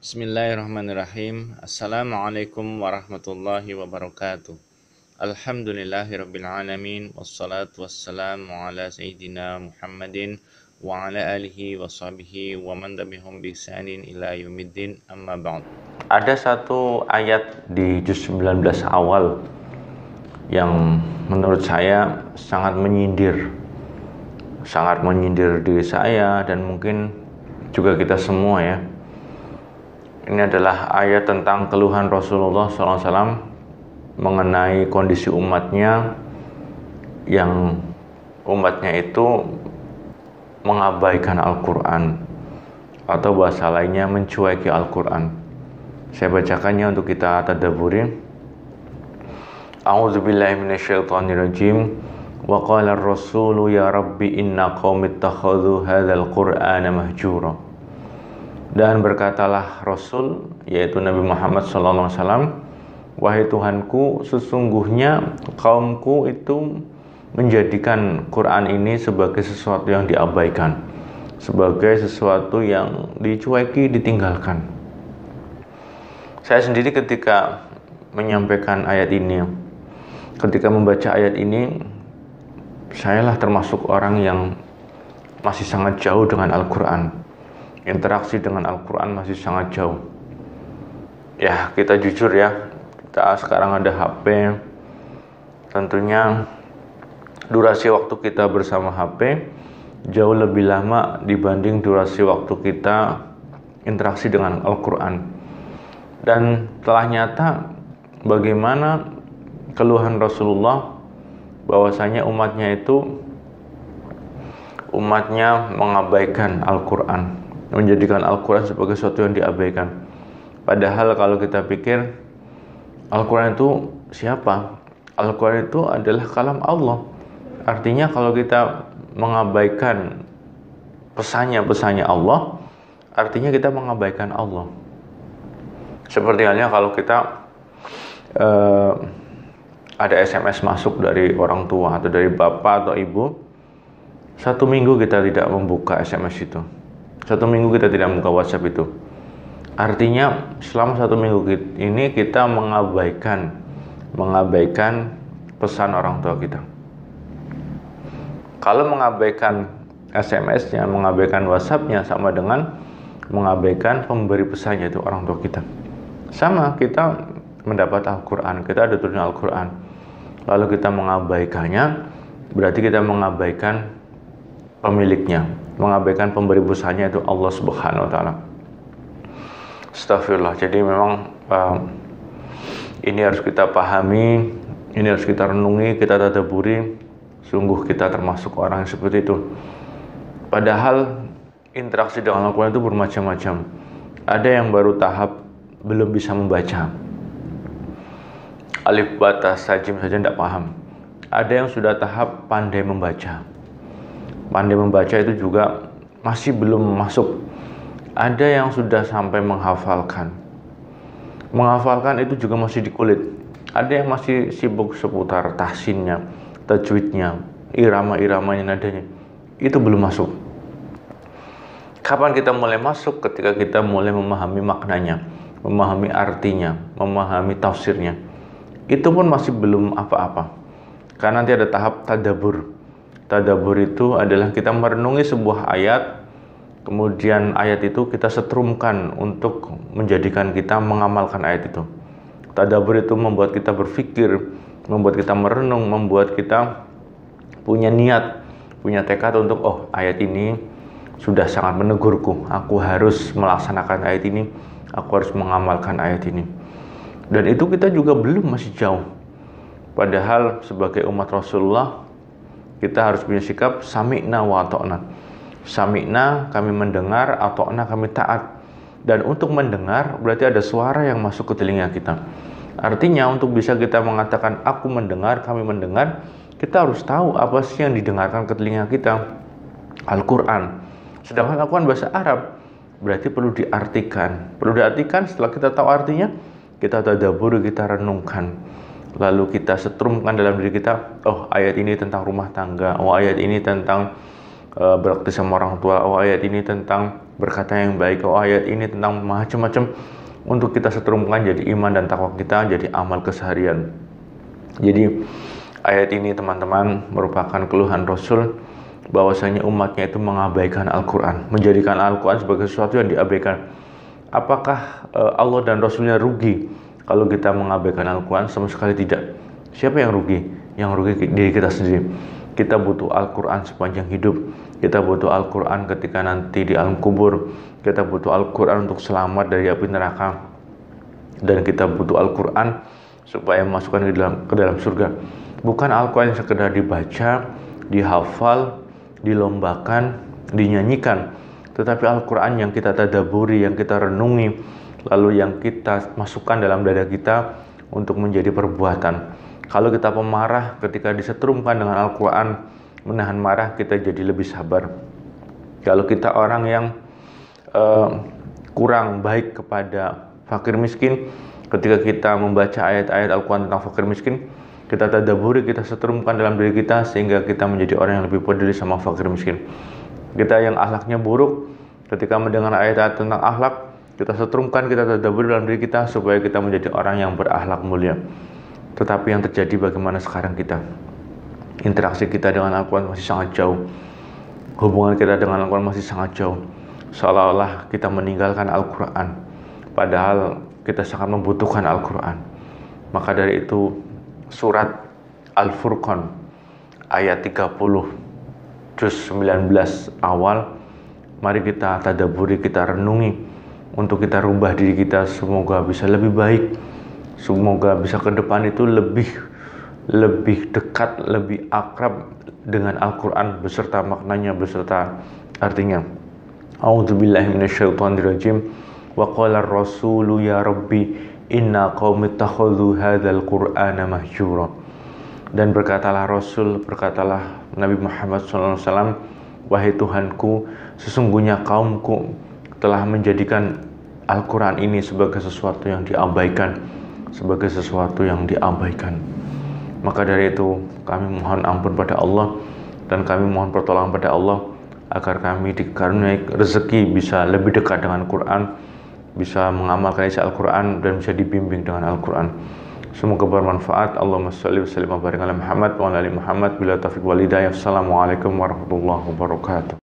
Bismillahirrahmanirrahim. Assalamualaikum warahmatullahi wabarakatuh. Alhamdulillahirabbil alamin wassalatu wassalamu ala sayyidina Muhammadin wa ala alihi wa sahbihi wa man tabi'ahum bi ihsanin ila yaumiddin, amma ba'd. Ada satu ayat di juz 19 awal yang menurut saya sangat menyindir diri saya dan mungkin juga kita semua ya. Ini adalah ayat tentang keluhan Rasulullah SAW mengenai kondisi umatnya, yang umatnya itu mengabaikan Al-Quran, atau bahasa lainnya mencueki Al-Quran. Saya bacakannya untuk kita tadabburi. A'udzubillahi minasyaitonirrajim. Wa qala ar-rasulu ya rabbi inna qaumi ittakhadhu hadzal qur'ana mahjura. Dan berkatalah Rasul, yaitu Nabi Muhammad SAW, wahai Tuhanku, sesungguhnya kaumku itu menjadikan Quran ini sebagai sesuatu yang diabaikan, sebagai sesuatu yang dicueki, ditinggalkan. Saya sendiri ketika menyampaikan ayat ini, ketika membaca ayat ini, sayalah termasuk orang yang masih sangat jauh dengan Al-Quran. Interaksi dengan Al-Quran masih sangat jauh. Ya, kita jujur ya, kita sekarang ada HP. Tentunya durasi waktu kita bersama HP jauh lebih lama dibanding durasi waktu kita interaksi dengan Al-Quran. Dan telah nyata bagaimana keluhan Rasulullah bahwasanya umatnya mengabaikan Al-Quran, menjadikan Al-Quran sebagai sesuatu yang diabaikan. Padahal kalau kita pikir, Al-Quran itu siapa? Al-Quran itu adalah kalam Allah. Artinya kalau kita mengabaikan pesannya Allah, artinya kita mengabaikan Allah. Seperti halnya kalau kita ada SMS masuk dari orang tua atau dari bapak atau ibu, 1 minggu kita tidak membuka SMS itu, 1 minggu kita tidak membuka WhatsApp itu. Artinya selama 1 minggu ini kita mengabaikan pesan orang tua kita. Kalau mengabaikan SMS-nya, mengabaikan WhatsApp-nya, sama dengan mengabaikan pemberi pesannya, itu orang tua kita. Sama, kita mendapat Al-Quran, kita ada tulisan Al-Quran, lalu kita mengabaikannya, berarti kita mengabaikan pemiliknya, mengabaikan pemberi busanya, itu Allah Subhanahu wa taala. Astagfirullah. Jadi memang ini harus kita pahami, ini harus kita renungi, kita tadabburi. Sungguh kita termasuk orang yang seperti itu. Padahal interaksi dengan Al-Quran itu bermacam-macam. Ada yang baru tahap belum bisa membaca, alif bata sajim saja tidak paham. Ada yang sudah tahap pandai membaca. Pandai membaca itu juga masih belum masuk. Ada yang sudah sampai menghafalkan. Menghafalkan itu juga masih di kulit. Ada yang masih sibuk seputar tahsinnya, tajwidnya, irama-iramanya, nadanya. Itu belum masuk. Kapan kita mulai masuk? Ketika kita mulai memahami maknanya, memahami artinya, memahami tafsirnya. Itu pun masih belum apa-apa. Karena nanti ada tahap tadabbur. Tadabbur itu adalah kita merenungi sebuah ayat, kemudian ayat itu kita setrumkan untuk menjadikan kita mengamalkan ayat itu. Tadabbur itu membuat kita berpikir, membuat kita merenung, membuat kita punya niat, punya tekad untuk, oh, ayat ini sudah sangat menegurku, aku harus melaksanakan ayat ini, aku harus mengamalkan ayat ini. Dan itu kita juga belum, masih jauh. Padahal sebagai umat Rasulullah, kita harus punya sikap sami'na wa ata'na. Sami'na, kami mendengar, ata'na, kami taat. Dan untuk mendengar berarti ada suara yang masuk ke telinga kita. Artinya untuk bisa kita mengatakan aku mendengar, kami mendengar, kita harus tahu apa sih yang didengarkan ke telinga kita. Al-Quran. Sedangkan Al-Quran bahasa Arab, berarti perlu diartikan. Perlu diartikan, setelah kita tahu artinya, kita tadabbur, kita renungkan. Lalu kita setrumkan dalam diri kita, oh, ayat ini tentang rumah tangga, oh, ayat ini tentang berbakti sama orang tua, oh ayat ini tentang berkata yang baik, oh ayat ini tentang macam-macam, untuk kita seterumkan jadi iman dan takwa kita, jadi amal keseharian. Jadi ayat ini teman-teman merupakan keluhan Rasul bahwasanya umatnya itu mengabaikan Al-Quran, menjadikan Al-Quran sebagai sesuatu yang diabaikan. Apakah Allah dan Rasulnya rugi kalau kita mengabaikan Al-Quran? Sama sekali tidak. Siapa yang rugi? Yang rugi diri kita sendiri. Kita butuh Al-Quran sepanjang hidup. Kita butuh Al-Quran ketika nanti di alam kubur. Kita butuh Al-Quran untuk selamat dari api neraka. Dan kita butuh Al-Quran supaya masukkan ke dalam surga. Bukan Al-Quran yang sekedar dibaca, dihafal, dilombakan, dinyanyikan, tetapi Al-Quran yang kita tadaburi, yang kita renungi, lalu yang kita masukkan dalam dada kita untuk menjadi perbuatan. Kalau kita pemarah, ketika disetrumkan dengan Al-Quran, menahan marah, kita jadi lebih sabar. Kalau kita orang yang kurang baik kepada fakir miskin, ketika kita membaca ayat-ayat Al-Quran tentang fakir miskin, kita tadaburi, kita setrumkan dalam diri kita, sehingga kita menjadi orang yang lebih peduli sama fakir miskin. Kita yang akhlaknya buruk, ketika mendengar ayat-ayat tentang akhlak, kita setrumkan, kita tadaburi dalam diri kita, supaya kita menjadi orang yang berakhlak mulia. Tetapi yang terjadi bagaimana sekarang kita? Interaksi kita dengan Al-Quran masih sangat jauh. Hubungan kita dengan Al-Quran masih sangat jauh. Seolah-olah kita meninggalkan Al-Quran, padahal kita sangat membutuhkan Al-Quran. Maka dari itu, surat Al-Furqan ayat 30 juz 19 awal, mari kita tadaburi, kita renungi, untuk kita rubah diri kita, semoga bisa lebih baik, semoga bisa ke depan itu lebih dekat, lebih akrab dengan Al-Quran beserta maknanya, beserta artinya. A'udzubillahi minasyaitonirrajim. Wa qala ar-rasulu ya rabbi inna qaumi ittakhadhu hadzal qur'ana mahjura. Dan berkatalah Rasul, berkatalah Nabi Muhammad SAW, wahai Tuhanku, sesungguhnya kaumku telah menjadikan Al-Quran ini sebagai sesuatu yang diabaikan, sebagai sesuatu yang diabaikan. Maka dari itu kami mohon ampun pada Allah, dan kami mohon pertolongan pada Allah agar kami dikaruniai rezeki bisa lebih dekat dengan Quran, bisa mengamalkan isi Al-Quran, dan bisa dibimbing dengan Al-Quran. Semoga bermanfaat. Allahumma shalli wa sallim wa barik ala Muhammad wa ala ali Muhammad bila taufiq wal hidayah. Assalamualaikum warahmatullahi wabarakatuh.